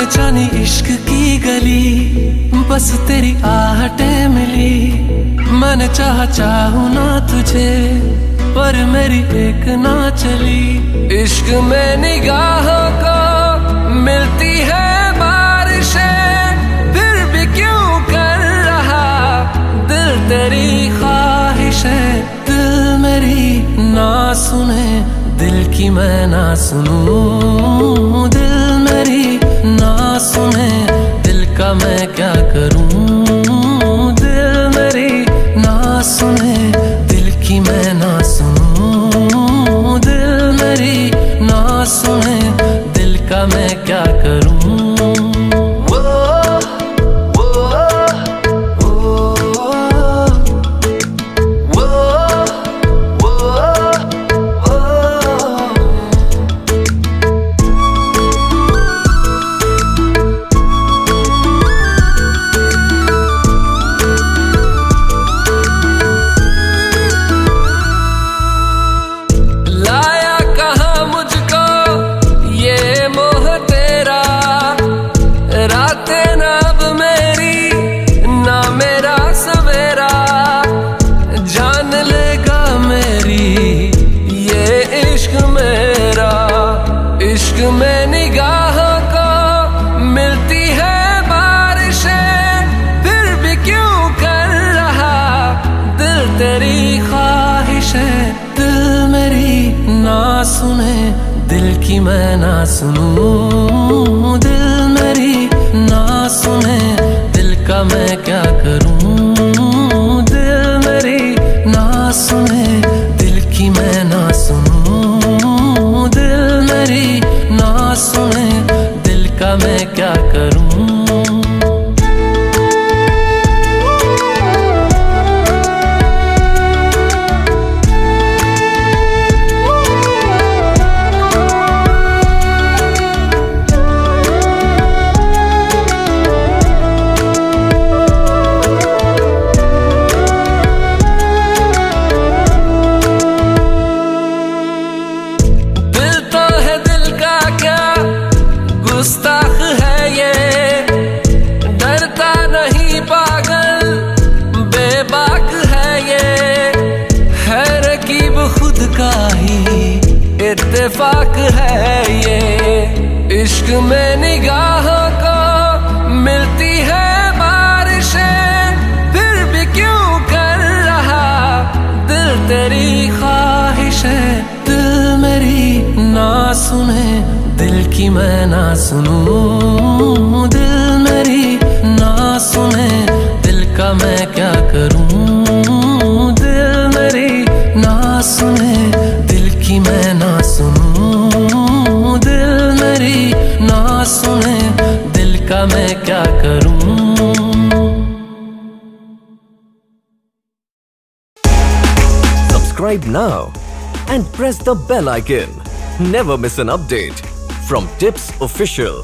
जानी इश्क की गली, बस तेरी आहटें मिली। मैंने चाहूँ ना तुझे, पर मेरी एक ना चली। इश्क में निगाहों को मिलती है बारिशें, फिर भी क्यों कर रहा दिल तेरी ख्वाहिशें। दिल मेरी ना सुने, दिल की मैं ना सुनूं। दिल मेरी ना सुने, दिल का मैं क्या करूं। दिल मेरी ना सुने, दिल की मैं ना सुनूं। दिल मेरी ना सुने, दिल का मैं क्या करूं। इश्क में निगाहों को मिलती है बारिशें, फिर भी क्यों कर रहा दिल तेरी ख्वाहिशें। दिल मेरी ना सुने, दिल की मैं ना सुनूं। दिल मेरी ना सुने, दिल का मैं क्या करूं। दिल मेरी ना सुने, दिल की मैं ना सुनूं। दिल मेरी ना सुने, दिल का मैं क्या करूं। गुस्ताख है ये, डरता नहीं पागल बेबाक है ये। है रकीब खुद का ही इत्तेफाक है ये। इश्क में निगाहों को मिलती है बारिशें, फिर भी क्यों कर रहा दिल तेरी ख्वाहिशें। दिल मेरी ना सुने, दिल की मैं ना सुनूं। दिल मेरी ना सुने, दिल का मैं क्या करूं। दिल मेरी ना सुने, दिल की मैं ना सुनूं। दिल मेरी ना सुने, दिल का मैं क्या करूं। Subscribe now and press the bell icon. Never miss an update from Tips Official.